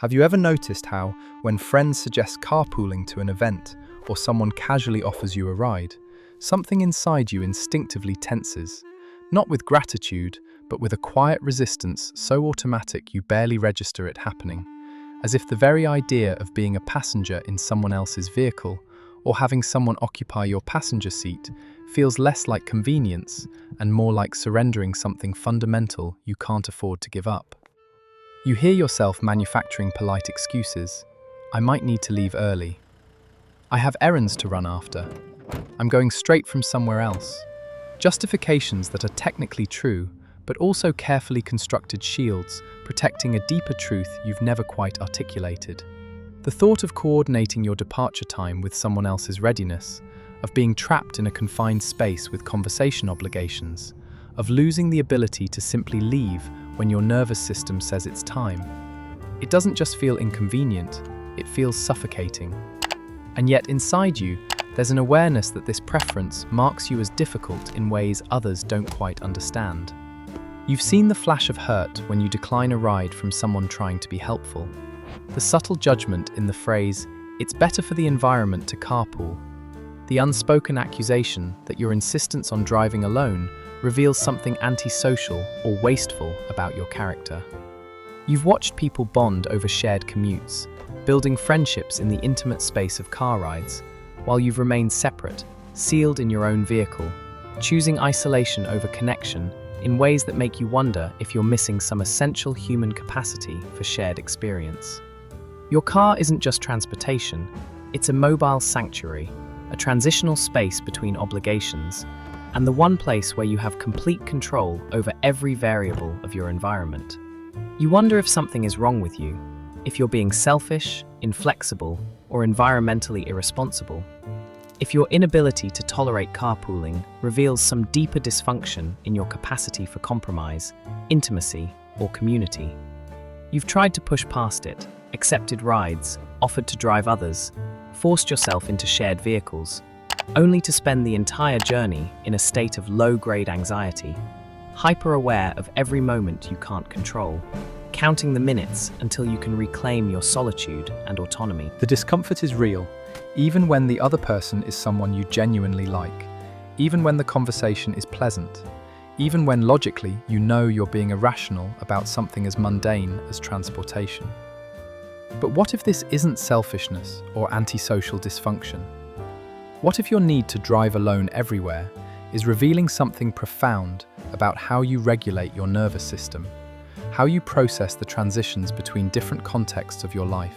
Have you ever noticed how, when friends suggest carpooling to an event or someone casually offers you a ride, something inside you instinctively tenses? Not with gratitude, but with a quiet resistance so automatic you barely register it happening, as if the very idea of being a passenger in someone else's vehicle or having someone occupy your passenger seat feels less like convenience and more like surrendering something fundamental you can't afford to give up. You hear yourself manufacturing polite excuses. I might need to leave early. I have errands to run after. I'm going straight from somewhere else. Justifications that are technically true, but also carefully constructed shields protecting a deeper truth you've never quite articulated. The thought of coordinating your departure time with someone else's readiness, of being trapped in a confined space with conversation obligations, of losing the ability to simply leave when your nervous system says it's time. It doesn't just feel inconvenient, it feels suffocating. And yet inside you, there's an awareness that this preference marks you as difficult in ways others don't quite understand. You've seen the flash of hurt when you decline a ride from someone trying to be helpful. The subtle judgment in the phrase, "It's better for the environment to carpool." The unspoken accusation that your insistence on driving alone reveals something antisocial or wasteful about your character. You've watched people bond over shared commutes, building friendships in the intimate space of car rides, while you've remained separate, sealed in your own vehicle, choosing isolation over connection in ways that make you wonder if you're missing some essential human capacity for shared experience. Your car isn't just transportation, it's a mobile sanctuary, a transitional space between obligations, and the one place where you have complete control over every variable of your environment. You wonder if something is wrong with you, if you're being selfish, inflexible, or environmentally irresponsible. If your inability to tolerate carpooling reveals some deeper dysfunction in your capacity for compromise, intimacy, or community. You've tried to push past it, accepted rides, offered to drive others, forced yourself into shared vehicles, only to spend the entire journey in a state of low-grade anxiety, hyper-aware of every moment you can't control, counting the minutes until you can reclaim your solitude and autonomy. The discomfort is real, even when the other person is someone you genuinely like, even when the conversation is pleasant, even when logically you know you're being irrational about something as mundane as transportation. But what if this isn't selfishness or antisocial dysfunction? What if your need to drive alone everywhere is revealing something profound about how you regulate your nervous system, how you process the transitions between different contexts of your life,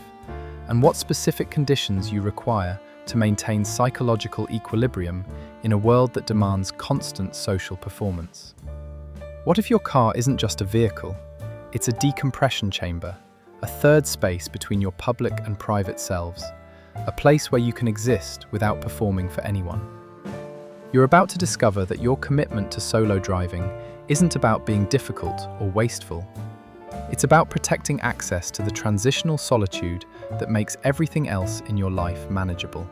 and what specific conditions you require to maintain psychological equilibrium in a world that demands constant social performance? What if your car isn't just a vehicle, it's a decompression chamber, a third space between your public and private selves, a place where you can exist without performing for anyone? You're about to discover that your commitment to solo driving isn't about being difficult or wasteful. It's about protecting access to the transitional solitude that makes everything else in your life manageable.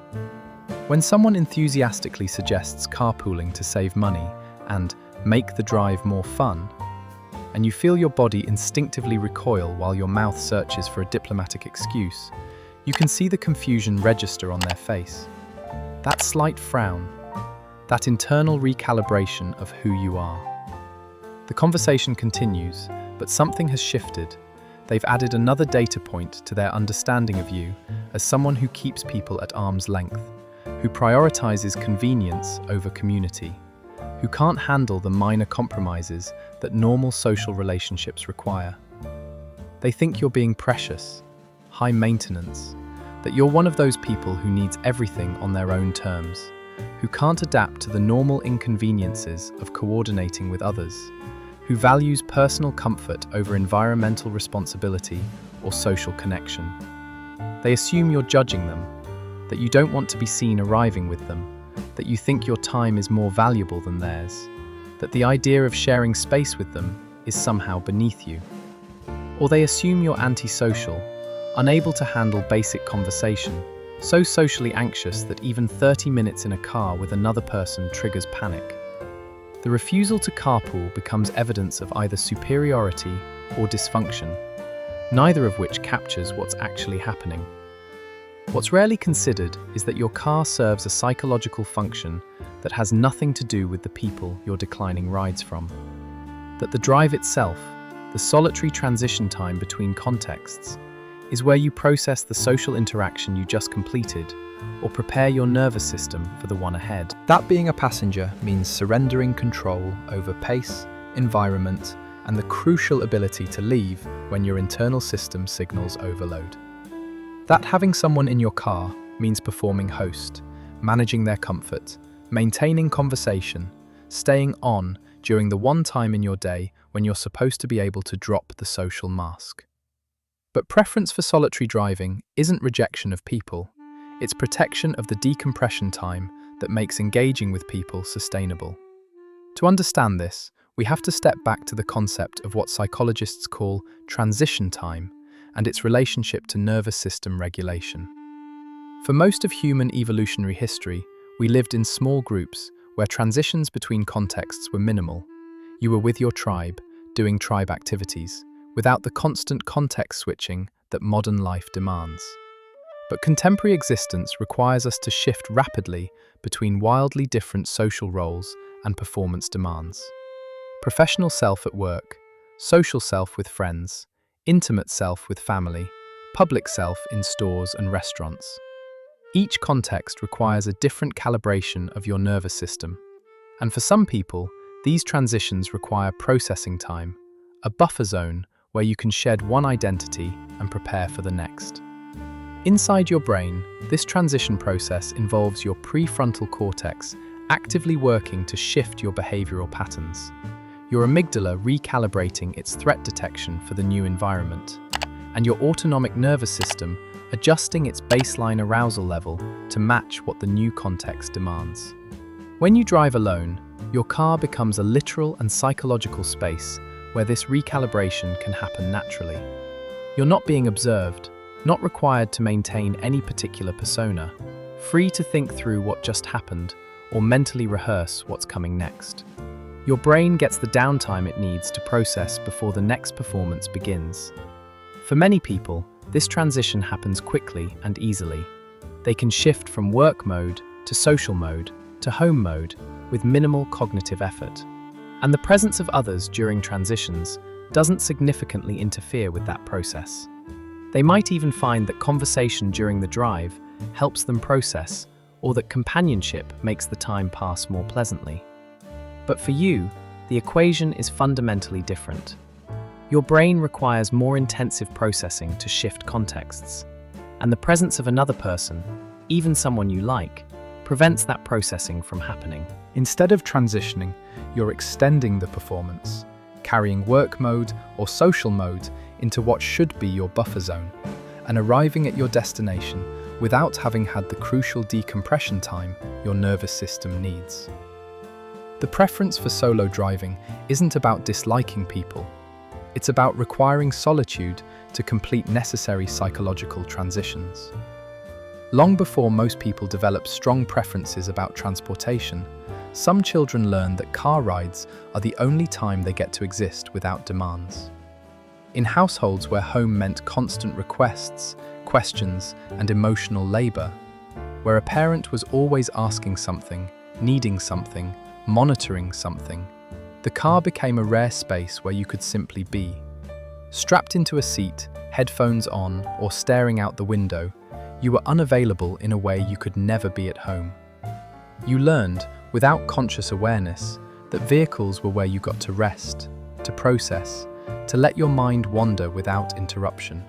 When someone enthusiastically suggests carpooling to save money and make the drive more fun, and you feel your body instinctively recoil while your mouth searches for a diplomatic excuse, you can see the confusion register on their face. That slight frown, that internal recalibration of who you are. The conversation continues, but something has shifted. They've added another data point to their understanding of you as someone who keeps people at arm's length, who prioritizes convenience over community, who can't handle the minor compromises that normal social relationships require. They think you're being precious, high maintenance, that you're one of those people who needs everything on their own terms, who can't adapt to the normal inconveniences of coordinating with others, who values personal comfort over environmental responsibility or social connection. They assume you're judging them, that you don't want to be seen arriving with them, that you think your time is more valuable than theirs, that the idea of sharing space with them is somehow beneath you. Or they assume you're antisocial, unable to handle basic conversation, so socially anxious that even 30 minutes in a car with another person triggers panic. The refusal to carpool becomes evidence of either superiority or dysfunction, neither of which captures what's actually happening. What's rarely considered is that your car serves a psychological function that has nothing to do with the people you're declining rides from. That the drive itself, the solitary transition time between contexts, is where you process the social interaction you just completed or prepare your nervous system for the one ahead. That being a passenger means surrendering control over pace, environment, and the crucial ability to leave when your internal system signals overload. That having someone in your car means performing host, managing their comfort, maintaining conversation, staying on during the one time in your day when you're supposed to be able to drop the social mask. But preference for solitary driving isn't rejection of people, it's protection of the decompression time that makes engaging with people sustainable. To understand this, we have to step back to the concept of what psychologists call transition time and its relationship to nervous system regulation. For most of human evolutionary history, we lived in small groups where transitions between contexts were minimal. You were with your tribe, doing tribe activities, without the constant context switching that modern life demands. But contemporary existence requires us to shift rapidly between wildly different social roles and performance demands. Professional self at work, social self with friends, intimate self with family, public self in stores and restaurants. Each context requires a different calibration of your nervous system. And for some people, these transitions require processing time, a buffer zone where you can shed one identity and prepare for the next. Inside your brain, this transition process involves your prefrontal cortex actively working to shift your behavioral patterns. Your amygdala recalibrating its threat detection for the new environment, and your autonomic nervous system adjusting its baseline arousal level to match what the new context demands. When you drive alone, your car becomes a literal and psychological space where this recalibration can happen naturally. You're not being observed, not required to maintain any particular persona, free to think through what just happened or mentally rehearse what's coming next. Your brain gets the downtime it needs to process before the next performance begins. For many people, this transition happens quickly and easily. They can shift from work mode to social mode to home mode with minimal cognitive effort. And the presence of others during transitions doesn't significantly interfere with that process. They might even find that conversation during the drive helps them process, or that companionship makes the time pass more pleasantly. But for you, the equation is fundamentally different. Your brain requires more intensive processing to shift contexts, and the presence of another person, even someone you like, prevents that processing from happening. Instead of transitioning, you're extending the performance, carrying work mode or social mode into what should be your buffer zone, and arriving at your destination without having had the crucial decompression time your nervous system needs. The preference for solo driving isn't about disliking people. It's about requiring solitude to complete necessary psychological transitions. Long before most people develop strong preferences about transportation, some children learn that car rides are the only time they get to exist without demands. In households where home meant constant requests, questions, and emotional labor, where a parent was always asking something, needing something, monitoring something, the car became a rare space where you could simply be. Strapped into a seat, headphones on, or staring out the window, you were unavailable in a way you could never be at home. You learned, without conscious awareness, that vehicles were where you got to rest, to process, to let your mind wander without interruption.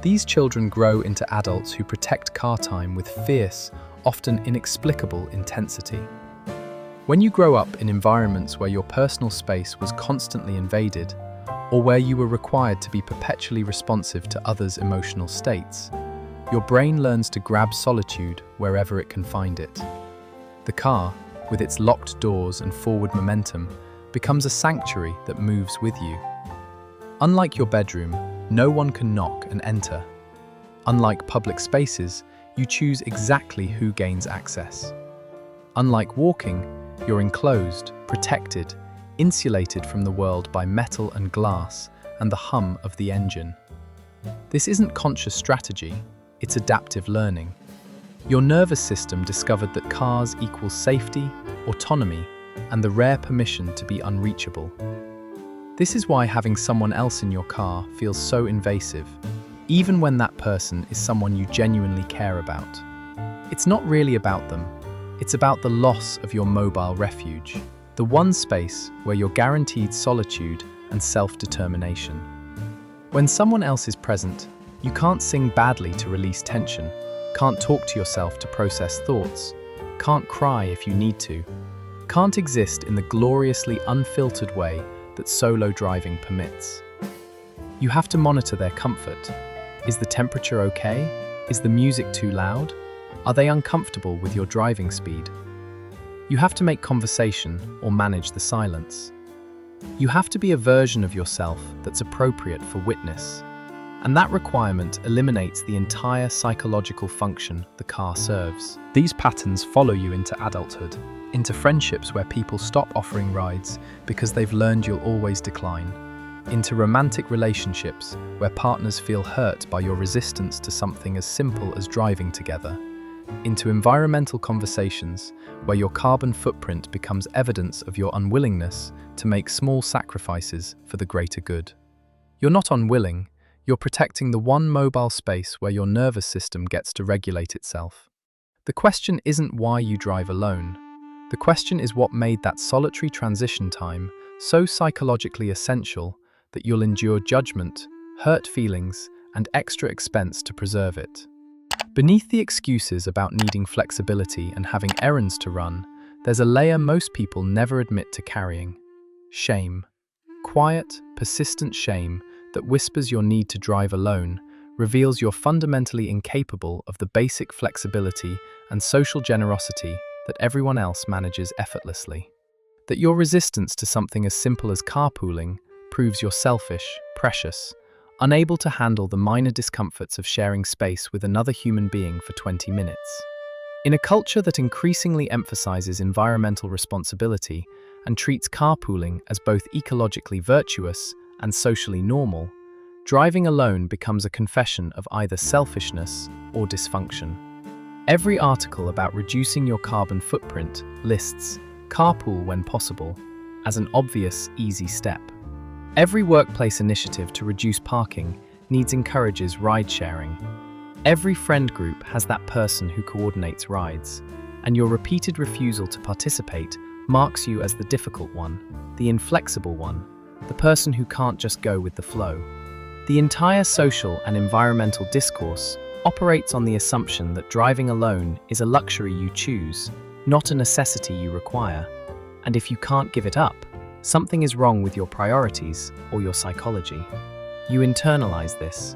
These children grow into adults who protect car time with fierce, often inexplicable intensity. When you grow up in environments where your personal space was constantly invaded, or where you were required to be perpetually responsive to others' emotional states, your brain learns to grab solitude wherever it can find it. The car, with its locked doors and forward momentum, becomes a sanctuary that moves with you. Unlike your bedroom, no one can knock and enter. Unlike public spaces, you choose exactly who gains access. Unlike walking, you're enclosed, protected, insulated from the world by metal and glass and the hum of the engine. This isn't conscious strategy, it's adaptive learning. Your nervous system discovered that cars equal safety, autonomy, and the rare permission to be unreachable. This is why having someone else in your car feels so invasive, even when that person is someone you genuinely care about. It's not really about them, it's about the loss of your mobile refuge, the one space where you're guaranteed solitude and self-determination. When someone else is present, you can't sing badly to release tension, can't talk to yourself to process thoughts, can't cry if you need to, can't exist in the gloriously unfiltered way that solo driving permits. You have to monitor their comfort. Is the temperature okay? Is the music too loud? Are they uncomfortable with your driving speed? You have to make conversation or manage the silence. You have to be a version of yourself that's appropriate for witness. And that requirement eliminates the entire psychological function the car serves. These patterns follow you into adulthood, into friendships where people stop offering rides because they've learned you'll always decline, into romantic relationships where partners feel hurt by your resistance to something as simple as driving together, into environmental conversations where your carbon footprint becomes evidence of your unwillingness to make small sacrifices for the greater good. You're not unwilling, you're protecting the one mobile space where your nervous system gets to regulate itself. The question isn't why you drive alone. The question is what made that solitary transition time so psychologically essential that you'll endure judgment, hurt feelings, and extra expense to preserve it. Beneath the excuses about needing flexibility and having errands to run, there's a layer most people never admit to carrying: shame. Quiet, persistent shame that whispers your need to drive alone, reveals you're fundamentally incapable of the basic flexibility and social generosity that everyone else manages effortlessly. That your resistance to something as simple as carpooling proves you're selfish, precious, unable to handle the minor discomforts of sharing space with another human being for 20 minutes. In a culture that increasingly emphasizes environmental responsibility and treats carpooling as both ecologically virtuous and socially normal, driving alone becomes a confession of either selfishness or dysfunction. Every article about reducing your carbon footprint lists carpool when possible as an obvious, easy step. Every workplace initiative to reduce parking encourages ride-sharing. Every friend group has that person who coordinates rides, and your repeated refusal to participate marks you as the difficult one, the inflexible one, the person who can't just go with the flow. The entire social and environmental discourse operates on the assumption that driving alone is a luxury you choose, not a necessity you require. And if you can't give it up, something is wrong with your priorities or your psychology. You internalize this.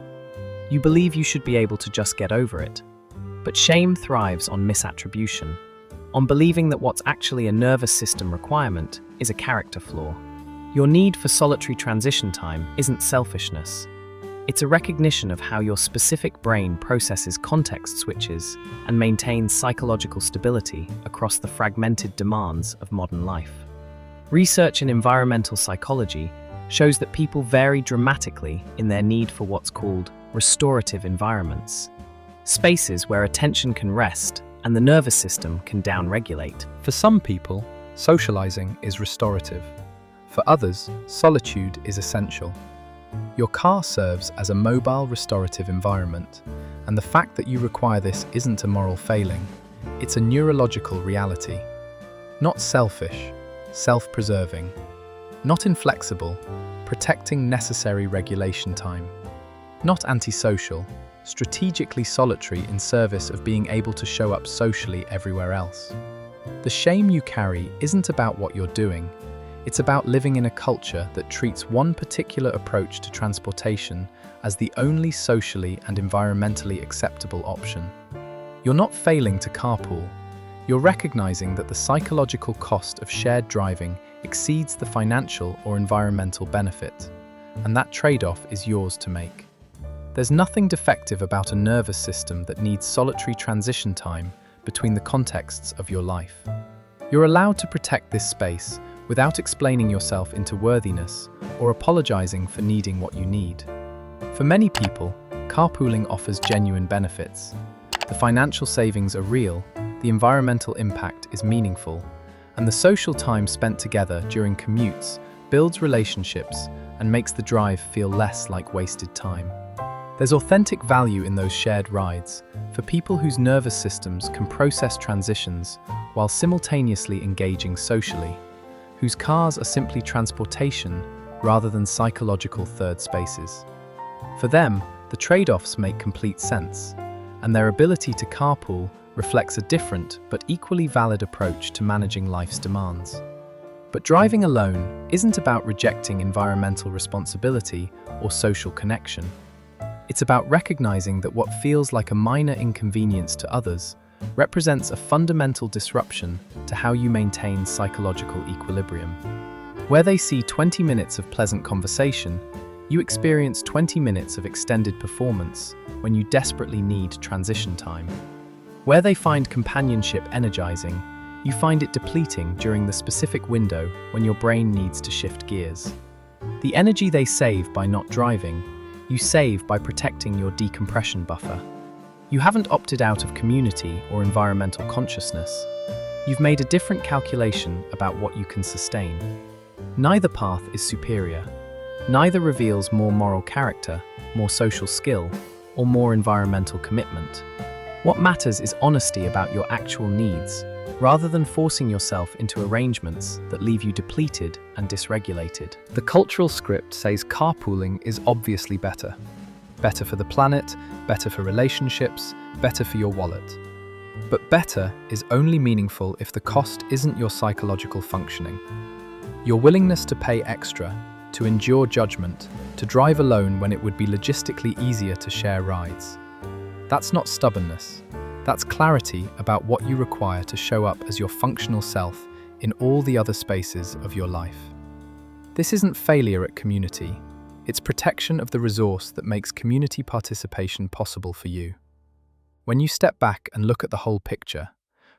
You believe you should be able to just get over it. But shame thrives on misattribution, on believing that what's actually a nervous system requirement is a character flaw. Your need for solitary transition time isn't selfishness. It's a recognition of how your specific brain processes context switches and maintains psychological stability across the fragmented demands of modern life. Research in environmental psychology shows that people vary dramatically in their need for what's called restorative environments, spaces where attention can rest and the nervous system can downregulate. For some people, socializing is restorative. For others, solitude is essential. Your car serves as a mobile restorative environment, and the fact that you require this isn't a moral failing, it's a neurological reality. Not selfish, self-preserving. Not inflexible, protecting necessary regulation time. Not antisocial, strategically solitary in service of being able to show up socially everywhere else. The shame you carry isn't about what you're doing. It's about living in a culture that treats one particular approach to transportation as the only socially and environmentally acceptable option. You're not failing to carpool. You're recognizing that the psychological cost of shared driving exceeds the financial or environmental benefit, and that trade-off is yours to make. There's nothing defective about a nervous system that needs solitary transition time between the contexts of your life. You're allowed to protect this space without explaining yourself into worthiness or apologizing for needing what you need. For many people, carpooling offers genuine benefits. The financial savings are real, the environmental impact is meaningful, and the social time spent together during commutes builds relationships and makes the drive feel less like wasted time. There's authentic value in those shared rides for people whose nervous systems can process transitions while simultaneously engaging socially, whose cars are simply transportation rather than psychological third spaces. For them, the trade-offs make complete sense, and their ability to carpool reflects a different but equally valid approach to managing life's demands. But driving alone isn't about rejecting environmental responsibility or social connection. It's about recognizing that what feels like a minor inconvenience to others represents a fundamental disruption to how you maintain psychological equilibrium. Where they see 20 minutes of pleasant conversation, you experience 20 minutes of extended performance when you desperately need transition time. Where they find companionship energizing, you find it depleting during the specific window when your brain needs to shift gears. The energy they save by not driving, you save by protecting your decompression buffer. You haven't opted out of community or environmental consciousness. You've made a different calculation about what you can sustain. Neither path is superior. Neither reveals more moral character, more social skill, or more environmental commitment. What matters is honesty about your actual needs, rather than forcing yourself into arrangements that leave you depleted and dysregulated. The cultural script says carpooling is obviously better. Better for the planet, better for relationships, better for your wallet. But better is only meaningful if the cost isn't your psychological functioning. Your willingness to pay extra, to endure judgment, to drive alone when it would be logistically easier to share rides. That's not stubbornness. That's clarity about what you require to show up as your functional self in all the other spaces of your life. This isn't failure at community. It's protection of the resource that makes community participation possible for you. When you step back and look at the whole picture,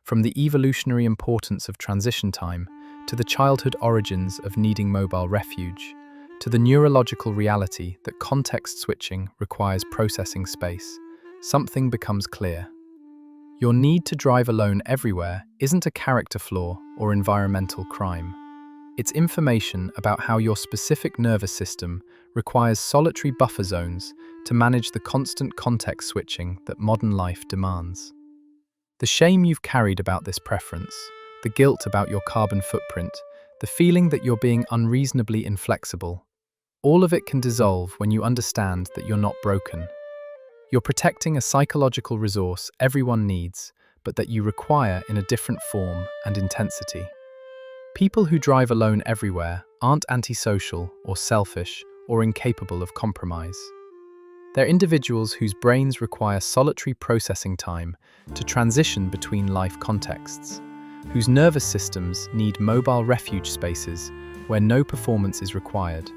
from the evolutionary importance of transition time to the childhood origins of needing mobile refuge, to the neurological reality that context switching requires processing space, something becomes clear. Your need to drive alone everywhere isn't a character flaw or environmental crime. It's information about how your specific nervous system requires solitary buffer zones to manage the constant context switching that modern life demands. The shame you've carried about this preference, the guilt about your carbon footprint, the feeling that you're being unreasonably inflexible, all of it can dissolve when you understand that you're not broken. You're protecting a psychological resource everyone needs, but that you require in a different form and intensity. People who drive alone everywhere aren't antisocial or selfish or incapable of compromise. They're individuals whose brains require solitary processing time to transition between life contexts, whose nervous systems need mobile refuge spaces where no performance is required,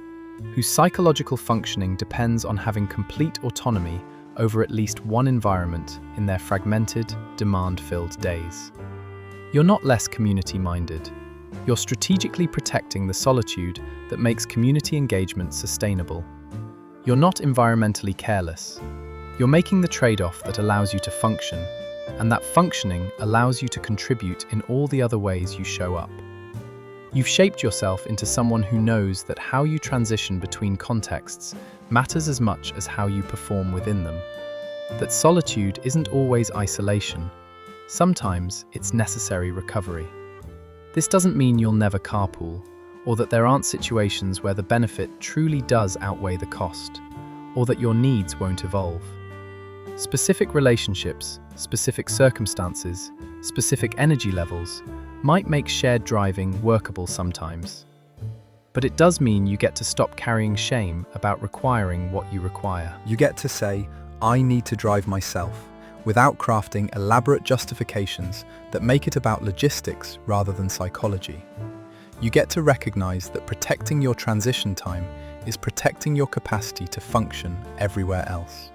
whose psychological functioning depends on having complete autonomy over at least one environment in their fragmented, demand-filled days. You're not less community-minded. You're strategically protecting the solitude that makes community engagement sustainable. You're not environmentally careless. You're making the trade-off that allows you to function, and that functioning allows you to contribute in all the other ways you show up. You've shaped yourself into someone who knows that how you transition between contexts matters as much as how you perform within them. That solitude isn't always isolation. Sometimes it's necessary recovery. This doesn't mean you'll never carpool, or that there aren't situations where the benefit truly does outweigh the cost, or that your needs won't evolve. Specific relationships, specific circumstances, specific energy levels might make shared driving workable sometimes. But it does mean you get to stop carrying shame about requiring what you require. You get to say, I need to drive myself, without crafting elaborate justifications that make it about logistics rather than psychology. You get to recognize that protecting your transition time is protecting your capacity to function everywhere else.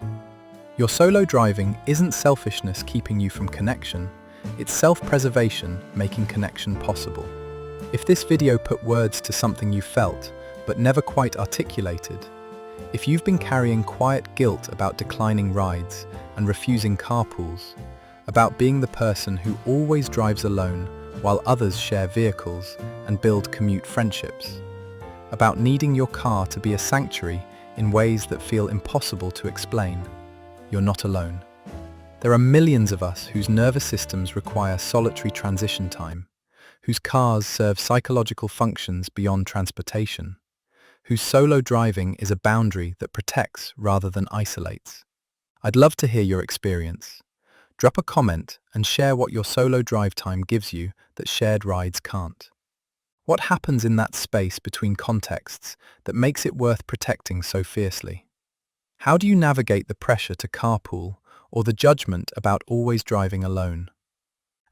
Your solo driving isn't selfishness keeping you from connection, it's self-preservation making connection possible. If this video put words to something you felt, but never quite articulated, If you've been carrying quiet guilt about declining rides and refusing carpools, about being the person who always drives alone while others share vehicles and build commute friendships, about needing your car to be a sanctuary in ways that feel impossible to explain, you're not alone. There are millions of us whose nervous systems require solitary transition time, whose cars serve psychological functions beyond transportation, whose solo driving is a boundary that protects rather than isolates. I'd love to hear your experience. Drop a comment and share what your solo drive time gives you that shared rides can't. What happens in that space between contexts that makes it worth protecting so fiercely? How do you navigate the pressure to carpool or the judgment about always driving alone?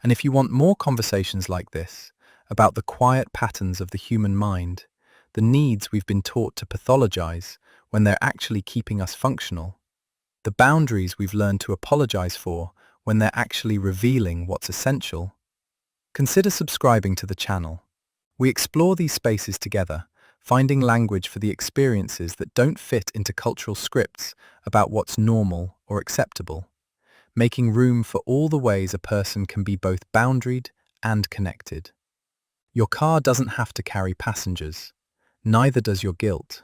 And if you want more conversations like this, about the quiet patterns of the human mind, the needs we've been taught to pathologize when they're actually keeping us functional, the boundaries we've learned to apologize for when they're actually revealing what's essential, consider subscribing to the channel. We explore these spaces together, finding language for the experiences that don't fit into cultural scripts about what's normal or acceptable, making room for all the ways a person can be both boundaried and connected. Your car doesn't have to carry passengers. Neither does your guilt.